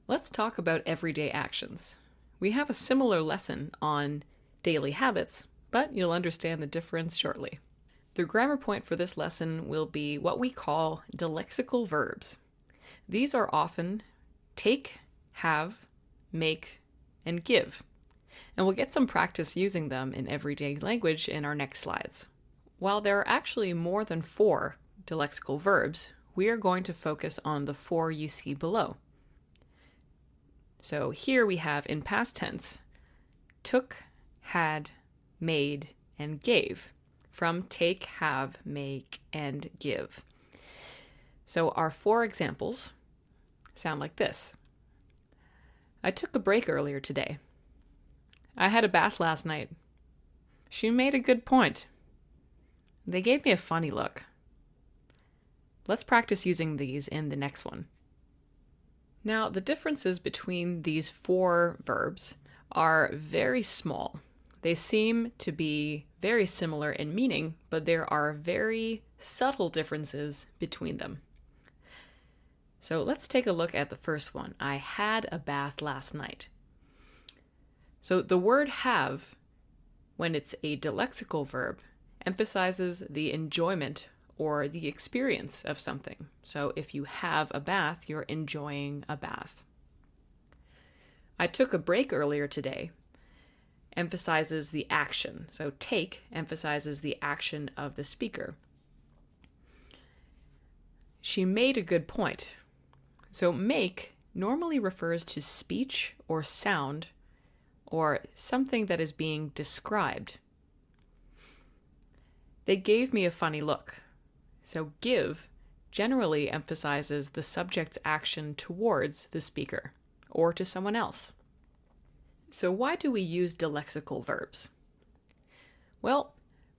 Let's talk about everyday actions. We have a similar lesson on daily habits, but you'll understand the difference shortly. The grammar point for this lesson will be what we call dilexical verbs. These are often take, have, make, and give. And we'll get some practice using them in everyday language in our next slides. While there are actually more than 4 dilexical verbs, we are going to focus on the 4 you see below. So here we have in past tense, took, had, made, and gave, from take, have, make, and give. So our 4 examples sound like this. I took a break earlier today. I had a bath last night. She made a good point. They gave me a funny look. Let's practice using these in the next one. Now, the differences between these 4 verbs are very small. They seem to be very similar in meaning, but there are very subtle differences between them. So let's take a look at the first one. I had a bath last night. So the word have, when it's a dilexical verb, emphasizes the enjoyment or the experience of something. So if you have a bath, you're enjoying a bath. I took a break earlier today emphasizes the action. So take emphasizes the action of the speaker. She made a good point. So make normally refers to speech or sound or something that is being described. They gave me a funny look. So give generally emphasizes the subject's action towards the speaker or to someone else. So why do we use dilexical verbs? Well,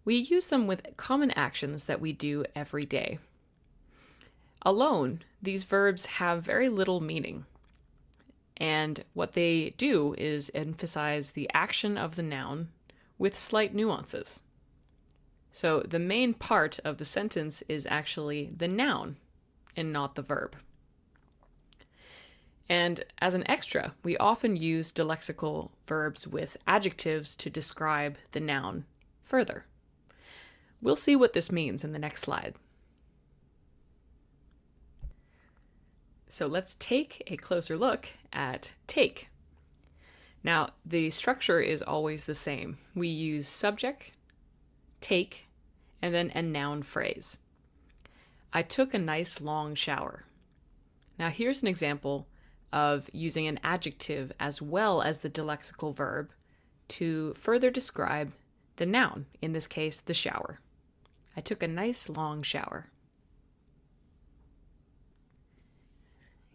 we use them with common actions that we do every day. Alone, these verbs have very little meaning. And what they do is emphasize the action of the noun with slight nuances. So the main part of the sentence is actually the noun and not the verb. And as an extra, we often use dilexical verbs with adjectives to describe the noun further. We'll see what this means in the next slide. So let's take a closer look at take. Now, the structure is always the same. We use subject, take, and then a noun phrase. I took a nice long shower. Now here's an example of using an adjective as well as the dilexical verb to further describe the noun, in this case, the shower. I took a nice long shower.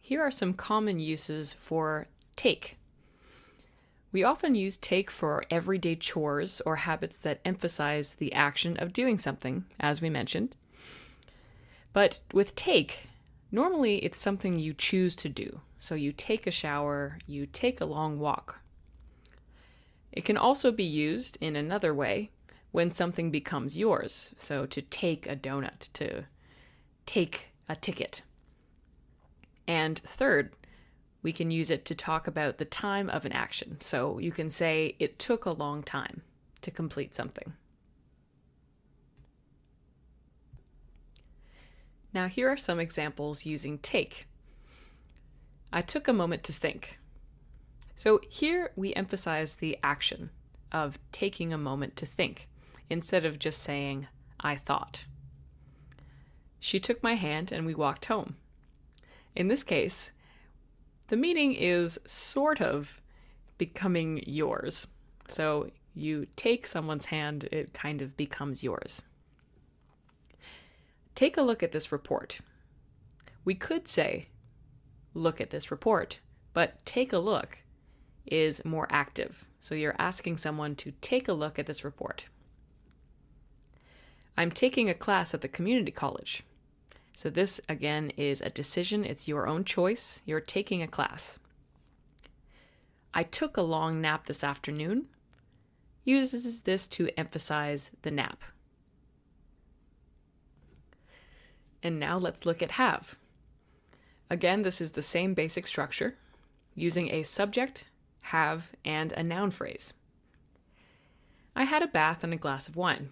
Here are some common uses for take. We often use take for everyday chores or habits that emphasize the action of doing something, as we mentioned. But with take, normally it's something you choose to do. So you take a shower, you take a long walk. It can also be used in another way when something becomes yours. So to take a donut, to take a ticket. And third, we can use it to talk about the time of an action. So you can say, it took a long time to complete something. Now here are some examples using take. I took a moment to think. So here we emphasize the action of taking a moment to think, instead of just saying, I thought. She took my hand and we walked home. In this case, the meaning is sort of becoming yours. So you take someone's hand, it kind of becomes yours. Take a look at this report. We could say, look at this report, but take a look is more active. So you're asking someone to take a look at this report. I'm taking a class at the community college. So this, again, is a decision. It's your own choice. You're taking a class. I took a long nap this afternoon uses this to emphasize the nap. And now let's look at have. Again, this is the same basic structure. using a subject, have, and a noun phrase. I had a bath and a glass of wine.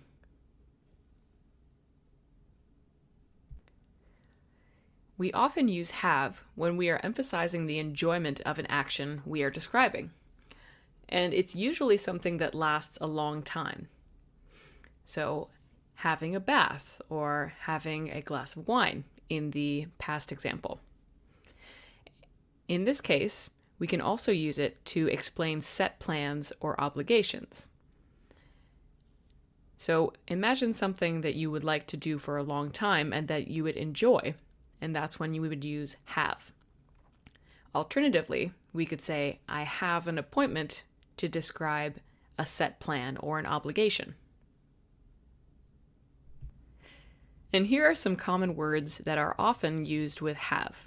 We often use have when we are emphasizing the enjoyment of an action we are describing. And it's usually something that lasts a long time. So, having a bath or having a glass of wine in the past example. In this case, we can also use it to explain set plans or obligations. So, imagine something that you would like to do for a long time and that you would enjoy, and that's when you would use have. Alternatively, we could say, I have an appointment to describe a set plan or an obligation. And here are some common words that are often used with have.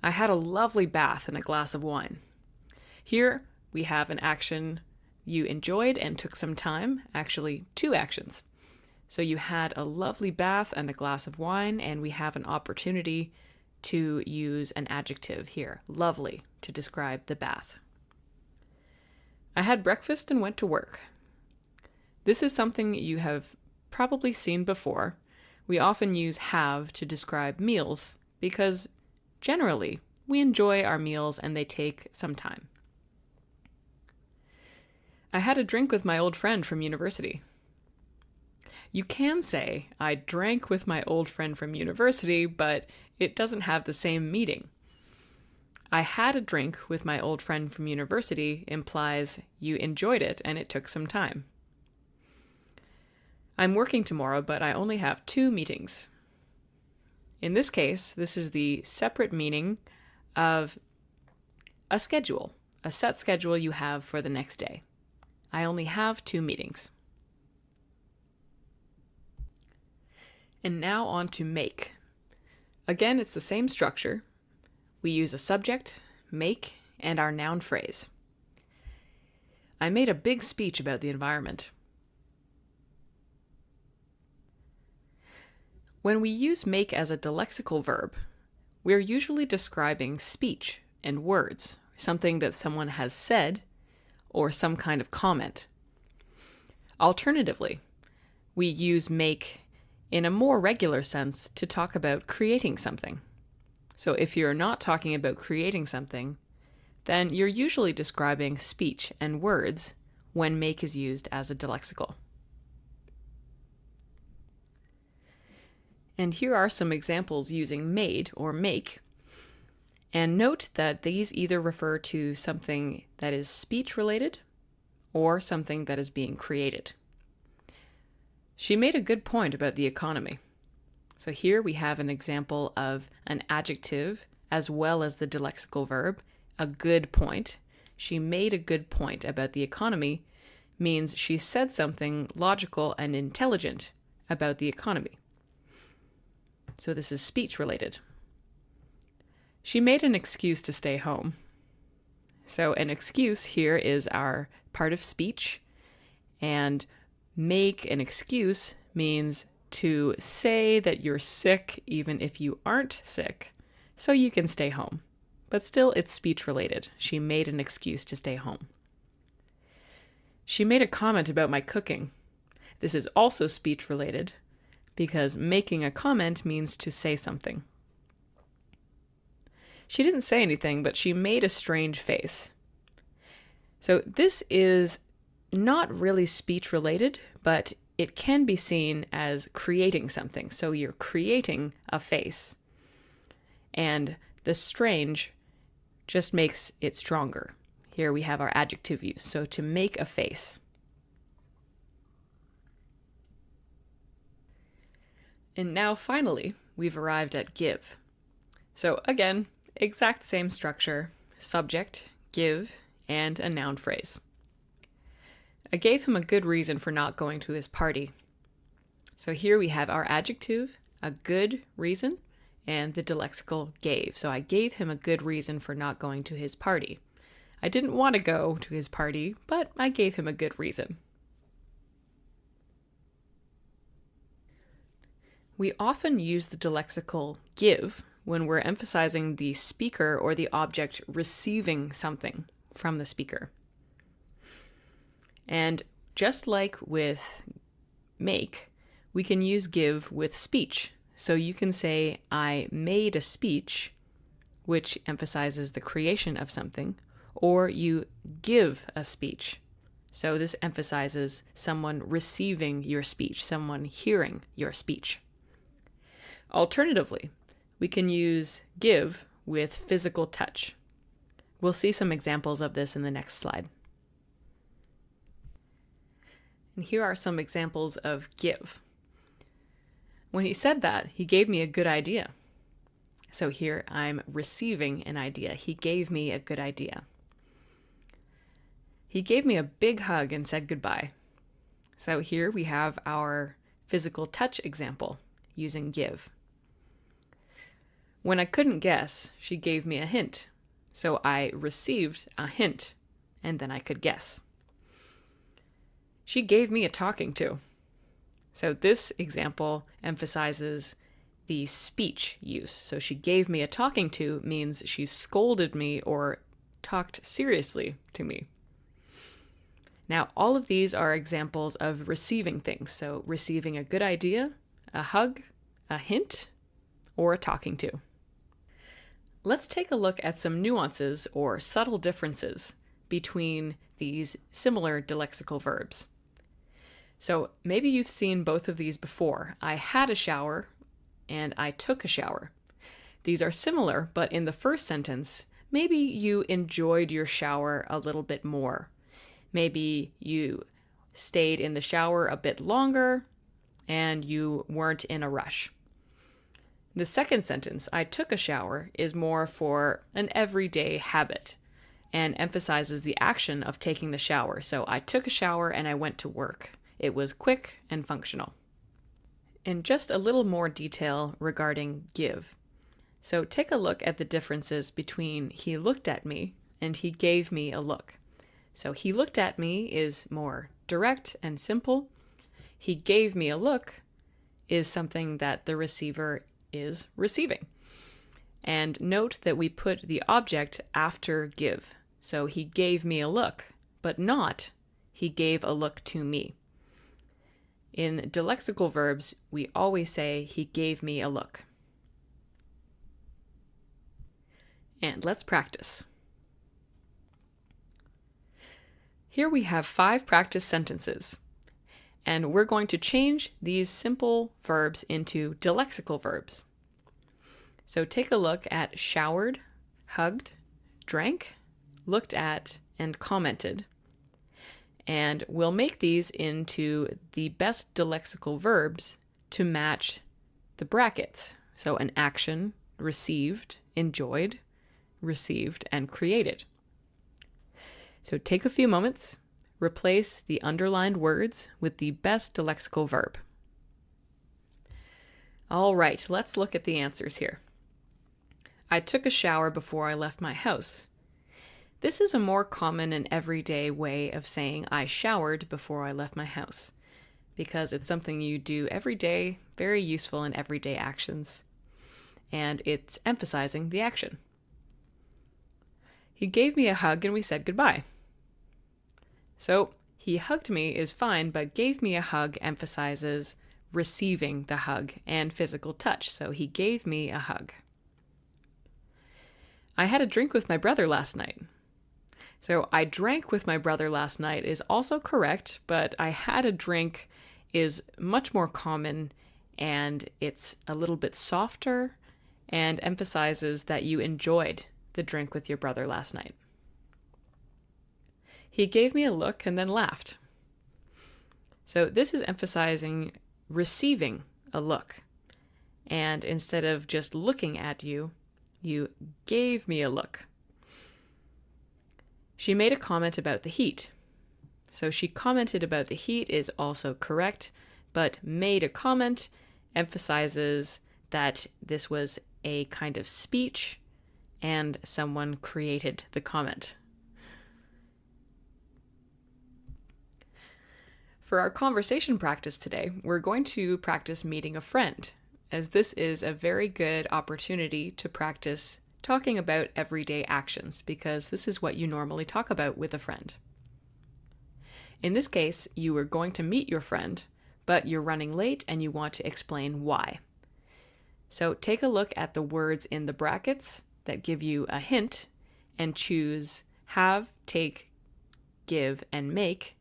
I had a lovely bath and a glass of wine. Here we have an action you enjoyed and took some time, actually 2 actions. So you had a lovely bath and a glass of wine, and we have an opportunity to use an adjective here, lovely, to describe the bath. I had breakfast and went to work. This is something you have probably seen before. We often use have to describe meals because generally we enjoy our meals and they take some time. I had a drink with my old friend from university. You can say, I drank with my old friend from university, but it doesn't have the same meaning. I had a drink with my old friend from university implies you enjoyed it and it took some time. I'm working tomorrow, but I only have 2 meetings. In this case, this is the separate meaning of a schedule, a set schedule you have for the next day. I only have 2 meetings. And now on to make. Again, it's the same structure. We use a subject, make, and our noun phrase. I made a big speech about the environment. When we use make as a dilexical verb, we're usually describing speech and words, something that someone has said, or some kind of comment. Alternatively, we use make in a more regular sense to talk about creating something. So if you're not talking about creating something, then you're usually describing speech and words when make is used as a dilexical. And here are some examples using made or make. And note that these either refer to something that is speech related or something that is being created. She made a good point about the economy. So here we have an example of an adjective as well as the dilexical verb, a good point. She made a good point about the economy means she said something logical and intelligent about the economy. So this is speech related. She made an excuse to stay home. So an excuse here is our part of speech, and make an excuse means to say that you're sick even if you aren't sick, so you can stay home. But still, it's speech related. She made an excuse to stay home. She made a comment about my cooking. This is also speech related because making a comment means to say something. She didn't say anything, but she made a strange face. So this is not really speech related, but it can be seen as creating something. So you're creating a face. And the strange just makes it stronger. Here we have our adjective use. So to make a face. And now finally, we've arrived at give. So again, exact same structure, subject, give, and a noun phrase. I gave him a good reason for not going to his party. So here we have our adjective, a good reason, and the dilexical gave. So I gave him a good reason for not going to his party. I didn't want to go to his party, but I gave him a good reason. We often use the dilexical give when we're emphasizing the speaker or the object receiving something from the speaker. And just like with make, we can use give with speech. So you can say, I made a speech, which emphasizes the creation of something, or you give a speech. So this emphasizes someone receiving your speech, someone hearing your speech. Alternatively, we can use give with physical touch. We'll see some examples of this in the next slide. And here are some examples of give. When he said that, he gave me a good idea. So here I'm receiving an idea. He gave me a good idea. He gave me a big hug and said goodbye. So here we have our physical touch example using give. When I couldn't guess, she gave me a hint. So I received a hint, and then I could guess. She gave me a talking to. So this example emphasizes the speech use. So she gave me a talking to means she scolded me or talked seriously to me. Now, all of these are examples of receiving things. So receiving a good idea, a hug, a hint, or a talking to. Let's take a look at some nuances or subtle differences between these similar dilexical verbs. So maybe you've seen both of these before. I had a shower and I took a shower. These are similar, but in the first sentence, maybe you enjoyed your shower a little bit more. Maybe you stayed in the shower a bit longer and you weren't in a rush. The second sentence, I took a shower, is more for an everyday habit and emphasizes the action of taking the shower. So I took a shower and I went to work. It was quick and functional. And just a little more detail regarding give. So take a look at the differences between he looked at me and he gave me a look. So he looked at me is more direct and simple. He gave me a look is something that the receiver is receiving. And note that we put the object after give. So he gave me a look, but not he gave a look to me. In dilexical verbs, we always say he gave me a look. And let's practice. Here we have 5 practice sentences, and we're going to change these simple verbs into dilexical verbs. So take a look at showered, hugged, drank, looked at, and commented. And we'll make these into the best dilexical verbs to match the brackets. So an action, received, enjoyed, received, and created. So take a few moments, replace the underlined words with the best dilexical verb. All right, let's look at the answers here. I took a shower before I left my house. This is a more common and everyday way of saying I showered before I left my house, because it's something you do every day, very useful in everyday actions, and it's emphasizing the action. He gave me a hug and we said goodbye. So he hugged me is fine, but gave me a hug emphasizes receiving the hug and physical touch, so he gave me a hug. I had a drink with my brother last night. So I drank with my brother last night is also correct, but I had a drink is much more common and it's a little bit softer and emphasizes that you enjoyed the drink with your brother last night. He gave me a look and then laughed. So this is emphasizing receiving a look. And instead of just looking at you, you gave me a look. She made a comment about the heat. So she commented about the heat is also correct, but made a comment emphasizes that this was a kind of speech and someone created the comment. For our conversation practice today, we're going to practice meeting a friend. as this is a very good opportunity to practice talking about everyday actions, because this is what you normally talk about with a friend. In this case, you were going to meet your friend, but you're running late and you want to explain why. So take a look at the words in the brackets that give you a hint and choose have, take, give, and make,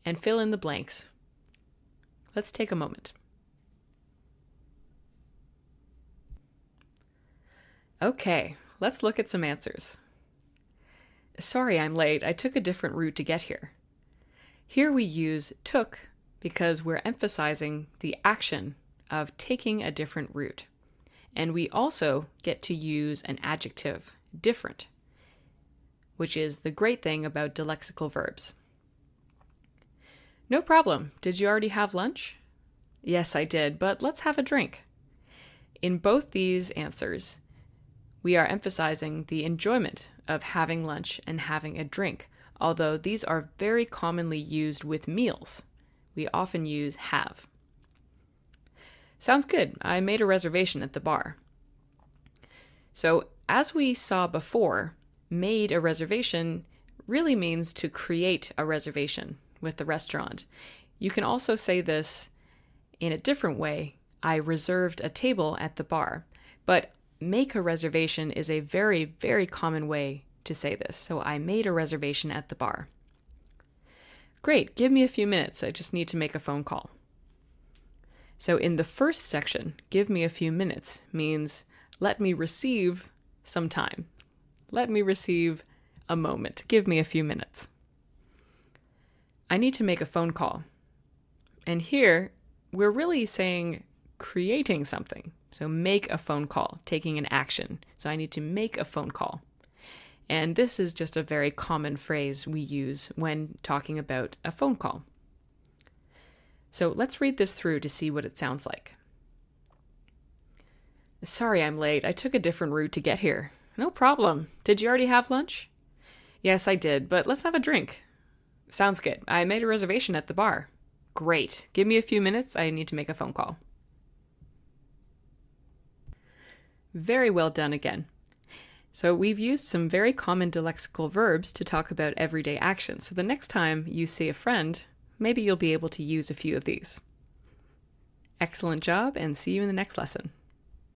and fill in the blanks. Let's take a moment. Okay, let's look at some answers. Sorry I'm late. I took a different route to get here. Here we use took because we're emphasizing the action of taking a different route. And we also get to use an adjective, different, which is the great thing about dilexical verbs. No problem. Did you already have lunch? Yes, I did, but let's have a drink. In both these answers, we are emphasizing the enjoyment of having lunch and having a drink, although these are very commonly used with meals. We often use have. Sounds good. I made a reservation at the bar. So, as we saw before, made a reservation really means to create a reservation with the restaurant. You can also say this in a different way. I reserved a table at the bar. But make a reservation is a very, very common way to say this. So I made a reservation at the bar. Great, give me a few minutes. I just need to make a phone call. So in the first section, give me a few minutes means let me receive some time. Let me receive a moment. Give me a few minutes. I need to make a phone call. And here, we're really saying creating something. So make a phone call, taking an action. So I need to make a phone call. And this is just a very common phrase we use when talking about a phone call. So let's read this through to see what it sounds like. Sorry I'm late. I took a different route to get here. No problem. Did you already have lunch? Yes, I did, but let's have a drink. Sounds good. I made a reservation at the bar. Great. Give me a few minutes. I need to make a phone call. Very well done again. So we've used some very common dilexical verbs to talk about everyday actions. So the next time you see a friend, maybe you'll be able to use a few of these. Excellent job, and see you in the next lesson.